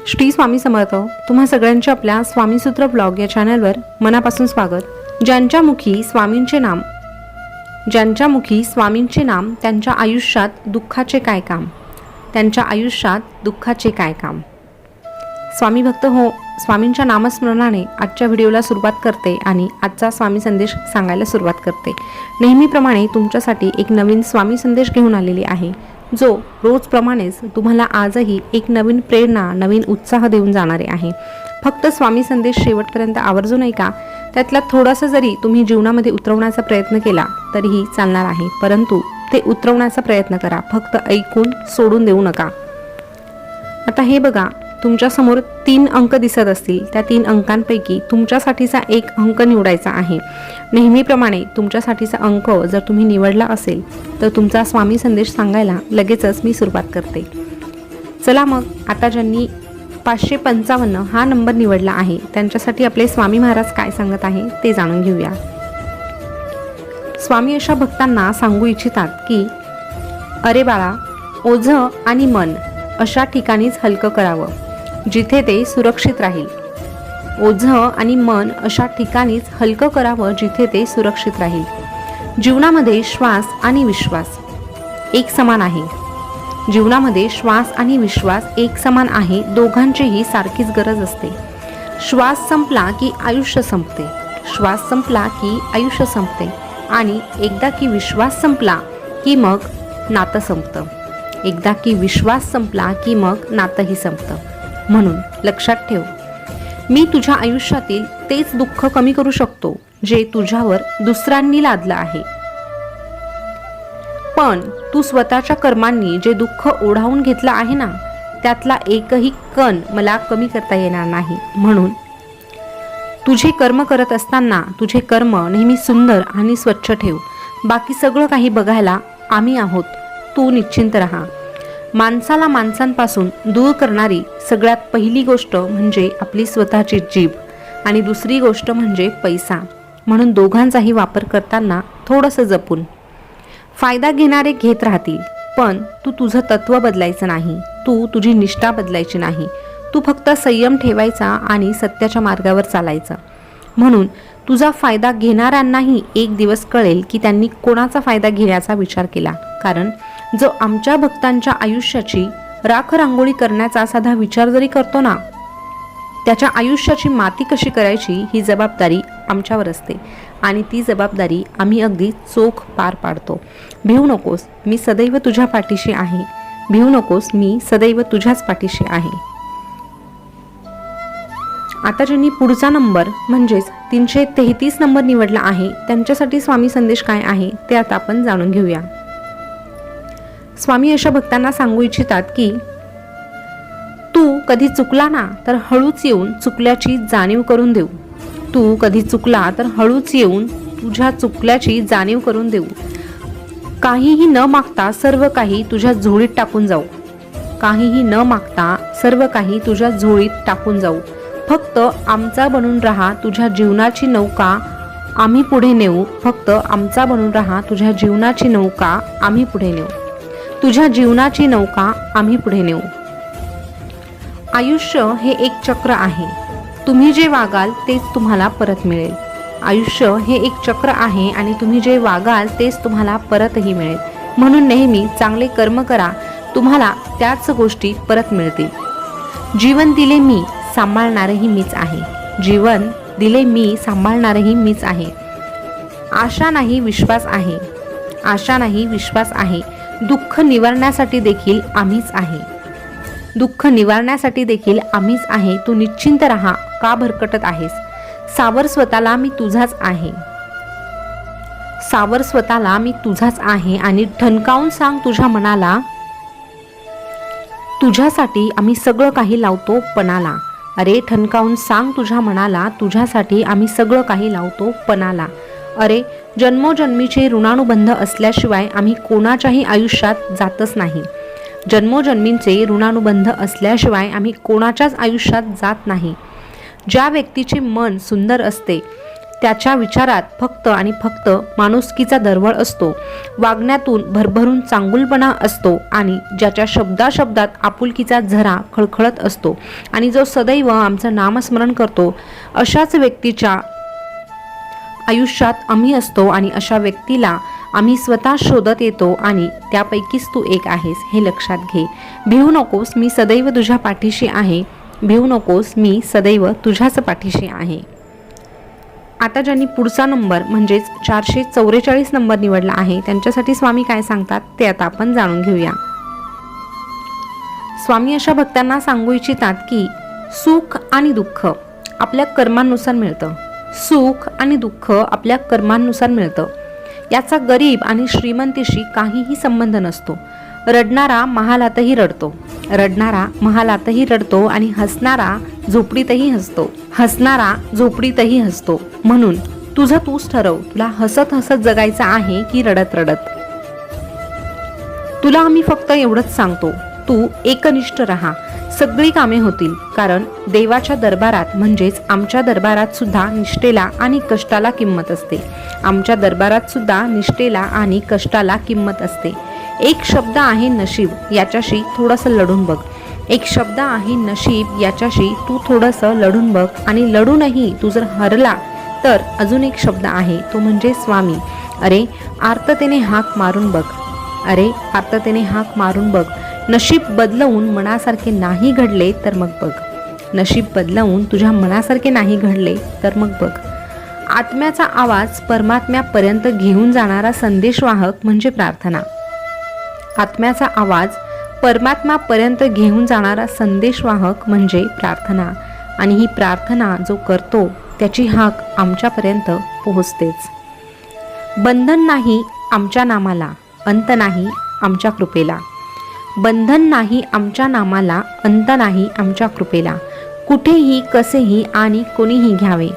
श्री स्वामी समर्थ. तुम्हा सगळ्यांचे आपल्या स्वामीसूत्र ब्लॉग या चॅनलवर मनापासून स्वागत. ज्यांच्या मुखी स्वामींचे नाम त्यांच्या आयुष्यात दुःखाचे काय काम. स्वामी भक्त हो, स्वामींच्या नामस्मरणाने आजच्या व्हिडिओला सुरुवात करते आणि आजचा स्वामी संदेश सांगायला सुरुवात करते. नेहमीप्रमाणे तुमच्यासाठी एक नवीन स्वामी संदेश घेऊन आलेली आहे, जो रोजप्रमाणेच तुम्हाला आजही एक नवीन प्रेरणा, नवीन उत्साह देऊन जाणारे आहे. फक्त स्वामी संदेश शेवटपर्यंत आवर्जून ऐका. त्यातला थोडासा जरी तुम्ही जीवनामध्ये उतरवण्याचा प्रयत्न केला तरीही चालणार आहे, परंतु ते उतरवण्याचा प्रयत्न करा, फक्त ऐकून सोडून देऊ नका. आता हे बघा, तुमच्या समोर 3 अंक दिसत असतील. त्या 3 अंकांपैकी तुमच्यासाठीचा एक अंक निवडायचा आहे. नेहमीप्रमाणे तुमच्यासाठीचा अंक जर तुम्ही निवडला असेल तर तुमचा स्वामी संदेश सांगायला लगेचच मी सुरुवात करते. चला मग, आता ज्यांनी 555 हा नंबर निवडला आहे त्यांच्यासाठी आपले स्वामी महाराज काय सांगत आहे ते जाणून घेऊया. स्वामी अशा भक्तांना सांगू इच्छितात की अरे बाळा, ओझं आणि मन अशा ठिकाणीच हलकं करावं जिथे ते सुरक्षित राहील. ओझं आणि मन अशा ठिकाणीच हलकं करावं जिथे ते सुरक्षित राहील. जीवनामध्ये श्वास आणि विश्वास एक समान आहे. जीवनामध्ये श्वास आणि विश्वास एक समान आहे. दोघांचीही सारखीच गरज असते. श्वास संपला की आयुष्य संपते. श्वास संपला की आयुष्य संपते आणि एकदा की विश्वास संपला की मग नातं संपतं. एकदा की विश्वास संपला की मग नातंही संपतं. म्हणून लक्षात ठेव, मी तुझ्या आयुष्यातील तेच दुःख कमी करू शकतो जे तुझ्यावर दुसऱ्यांनी लादलं आहे. पण तू स्वतःच्या कर्मांनी जे दुःख ओढावून घेतलं आहे ना, त्यातला एकही कण मला कमी करता येणार नाही. म्हणून तुझे कर्म करत असताना तुझे कर्म नेहमी सुंदर आणि स्वच्छ ठेव. बाकी सगळं काही बघायला आम्ही आहोत. तू निश्चिंत राहा. माणसाला माणसांपासून दूर करणारी सगळ्यात पहिली गोष्ट म्हणजे आपली स्वतःची जीभ आणि दुसरी गोष्ट म्हणजे पैसा. म्हणून दोघांचाही वापर करताना थोडंसं जपून. फायदा घेणारे घेत राहतील, पण तू तुझं तत्त्व बदलायचं नाही. तू तुझी निष्ठा बदलायची नाही. तू फक्त संयम ठेवायचा आणि सत्याच्या मार्गावर चालायचं. म्हणून तुझा फायदा घेणाऱ्यांनाही एक दिवस कळेल की त्यांनी कोणाचा फायदा घेण्याचा विचार केला. कारण जो आमच्या भक्तांच्या आयुष्याची राख रांगोळी करण्याचा साधा विचार जरी करतो ना, त्याच्या आयुष्याची माती कशी करायची ही जबाबदारी आमच्यावर असते आणि ती जबाबदारी आम्ही अगदी चोख पार पाडतो. भिवू नकोस, मी सदैव तुझ्या पाठीशी आहे. भिवू नकोस, मी सदैव तुझ्याच पाठीशी आहे. आता ज्यांनी पुढचा नंबर म्हणजेच 333 नंबर निवडला आहे त्यांच्यासाठी स्वामी संदेश काय आहे ते आता आपण जाणून घेऊया. स्वामी अशा भक्तांना सांगू इच्छितात की तू कधी चुकला ना तर हळूच येऊन चुकल्याची जाणीव करून देऊ. तू कधी चुकला तर हळूच येऊन तुझ्या चुकल्याची जाणीव करून देऊ. काहीही न मागता सर्व काही तुझ्या झोळीत टाकून जाऊ. काहीही न मागता सर्व काही तुझ्या झोळीत टाकून जाऊ. फक्त आमचा बनून राहा तुझ्या जीवनाची नौका आम्ही पुढे नेऊ. फक्त आमचा बनून राहा तुझ्या जीवनाची नौका आम्ही पुढे नेऊ. तुझ्या जीवनाची नौका आम्ही पुढे नेऊ. आयुष्य हे एक चक्र आहे. तुम्ही जे वागाल तेच तुम्हाला परत मिळेल. आयुष्य हे एक चक्र आहे आणि तुम्ही जे वागाल तेच तुम्हाला परतही मिळेल. म्हणून नेहमी चांगले कर्म करा, तुम्हाला त्याच गोष्टी परत मिळतील. जीवन दिले मी, सांभाळणारही मीच आहे. जीवन दिले मी, सांभाळणारही मीच आहे. आशा नाही विश्वास आहे. आशा नाही विश्वास आहे. दुःख निवारण्यासाठी देखील आम्हीच आहे. दुःख निवारण्यासाठी देखील आम्हीच आहे. तू निश्चिंत राहा. का भरकटत आहेस? सावर स्वतःला, मी तुझाच आहे. सावर स्वतःला, मी तुझाच आहे आणि ठणकावून सांग तुझ्या मनाला, तुझ्यासाठी आम्ही सगळं काही लावतो पणाला. अरे ठणकावून सांग तुझ्या मनाला, तुझ्यासाठी आम्ही सगळं काही लावतो पणाला. अरे जन्मोजन्मीचे ऋणानुबंध असल्याशिवाय आम्ही कोणाच्याही आयुष्यात जातच नाही. जन्मोजन्मींचे ऋणानुबंध असल्याशिवाय आम्ही कोणाच्याच आयुष्यात जात नाही. ज्या व्यक्तीचे मन सुंदर असते त्याच्या विचारात फक्त आणि फक्त माणुसकीचा दरवळ असतो, वागण्यातून भरभरून चांगुलपणा असतो आणि ज्याच्या शब्दाशब्दात आपुलकीचा झरा खळखळत असतो आणि जो सदैव आमचं नामस्मरण करतो, अशाच व्यक्तीच्या आयुष्यात आम्ही असतो आणि अशा व्यक्तीला आम्ही स्वतः शोधत येतो आणि त्यापैकीच तू एक आहेस हे लक्षात घे. भिवू नकोस, मी सदैव तुझ्या पाठीशी आहे. भिवू नकोस, मी सदैव तुझ्याच पाठीशी आहे. आता ज्यांनी पुढचा नंबर म्हणजेच 444 नंबर निवडला आहे त्यांच्यासाठी स्वामी काय सांगतात ते आता आपण जाणून घेऊया. स्वामी अशा भक्तांना सांगू इच्छितात की सुख आणि दुःख आपल्या कर्मांनुसार मिळतं. सुख आणि दुःख आपल्या कर्मांनुसार मिळतं. याचा गरीब आणि श्रीमंतीशी काहीही संबंध नसतो. रडणारा महालातही रडतो, रडणारा महालातही रडतो आणि हसणारा झोपडीतही हसतो, हसणारा झोपडीतही हसतो. म्हणून तुझं तूच ठरव, तुला हसत हसत जगायचं आहे की रडत रडत. तुला आम्ही फक्त एवढंच सांगतो, तू एकनिष्ठ राहा, सगळी कामे होतील. कारण देवाच्या दरबारात म्हणजेच आमच्या दरबारात सुद्धा निष्ठेला आणि कष्टाला किंमत असते. आमच्या दरबारात सुद्धा निष्ठेला आणि कष्टाला किंमत असते. एक शब्द आहे नशीब, याच्याशी थोडंसं लढून बघ. एक शब्द आहे नशीब, याच्याशी तू थोडंसं लढून बघ. आणि लढूनही तू जर हरला तर अजून एक शब्द आहे, तो म्हणजे स्वामी. अरे आर्ततेने हाक मारून बघ, अरे आर्ततेने हाक मारून बघ. नशीब बदलवून मनासारखे नाही घडले तर मग बघ, नशीब बदलवून तुझ्या मनासारखे नाही घडले तर मग बघ. आत्म्याचा आवाज परमात्म्यापर्यंत घेऊन जाणारा संदेशवाहक म्हणजे प्रार्थना. आत्म्याचा आवाज परमात्म्यापर्यंत घेऊन जाणारा संदेशवाहक म्हणजे प्रार्थना. आणि ही प्रार्थना जो करतो त्याची हाक आमच्यापर्यंत पोहोचतेच. बंधन नाही आमच्या नामाला, अंत नाही आमच्या कृपेला. बंधन नाही आमच्या नामाला, अंत नाही आमच्या कृपेला. कुठेही कसेही आणि कोणीही घ्यावे,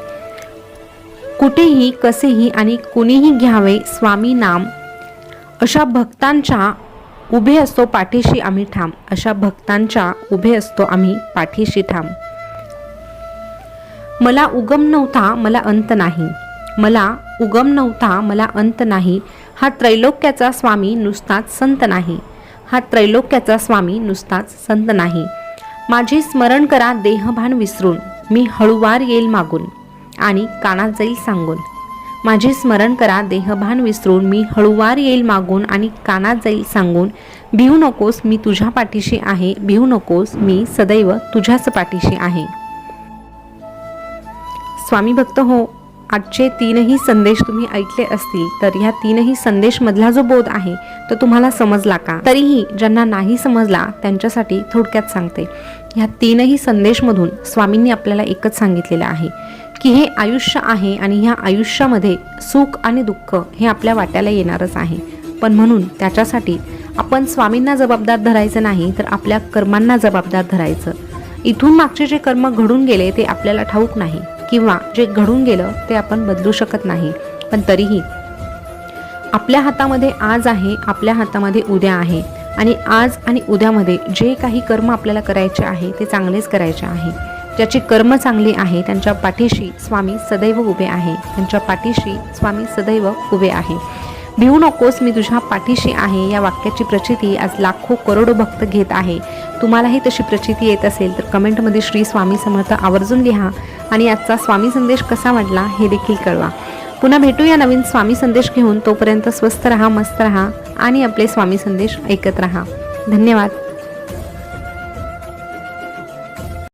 कुठेही कसेही आणि कोणीही घ्यावे स्वामी नाम. अशा भक्तांच्या उभे असतो पाठीशी आम्ही ठाम, अशा भक्तांच्या उभे असतो आम्ही पाठीशी ठाम. मला उगम नव्हता मला अंत नाही, मला उगम नव्हता मला अंत नाही. हा त्रैलोक्याचा स्वामी नुसताच संत नाही, हा त्रैलोक्याचा स्वामी नुसताच संत नाही. माझे स्मरण करा देहभान विसरून, मी हळूवार येईल मागून आणि कानात जाईल सांगून. माझे स्मरण करा देहभान विसरून, मी हळूवार येईल मागून आणि कानात जाईल सांगून. भिवू नकोस, मी तुझ्या पाठीशी आहे. भिवू नकोस, मी सदैव तुझ्याच पाठीशी आहे. स्वामी भक्त हो, आजचे 3ही संदेश तुम्ही ऐकले असतील तर ह्या 3ही संदेश मधला जो बोध आहे तो तुम्हाला समजला का? तरीही ज्यांना नाही समजला त्यांच्यासाठी थोडक्यात सांगते. ह्या 3ही संदेशमधून स्वामींनी आपल्याला एकच सांगितलेलं आहे की हे आयुष्य आहे आणि ह्या आयुष्यामध्ये सुख आणि दुःख हे आपल्या वाट्याला येणारच आहे. पण म्हणून त्याच्यासाठी आपण स्वामींना जबाबदार धरायचं नाही तर आपल्या कर्मांना जबाबदार धरायचं. इथून मागचे जे कर्म घडून गेले ते आपल्याला ठाऊक नाही किंवा जे घडून गेलं ते आपण बदलू शकत नाही. पण तरीही आपल्या हातामध्ये आज आहे, आपल्या हातामध्ये उद्या आहे आणि आज आणि उद्यामध्ये जे काही कर्म आपल्याला करायचे आहे ते चांगलेच करायचे आहे. ज्याची कर्म चांगली आहे त्यांच्या पाठीशी स्वामी सदैव उभे आहे, त्यांच्या पाठीशी स्वामी सदैव उभे आहे. भिवू नकोस, मी तुझ्या पाठीशी आहे. या वाक्याची प्रचिती आज लाखो करोडो भक्त घेत आहे. तुम्हालाही तशी प्रचिती येत असेल तर कमेंटमध्ये श्री स्वामी समर्थ आवर्जून लिहा आणि आजचा स्वामी संदेश कसा वाटला हे देखील कळवा. पुन्हा भेटूया नवीन स्वामी संदेश घेऊन. तोपर्यंत स्वस्थ रहा, मस्त रहा आणि आपले स्वामी संदेश ऐकत रहा. धन्यवाद.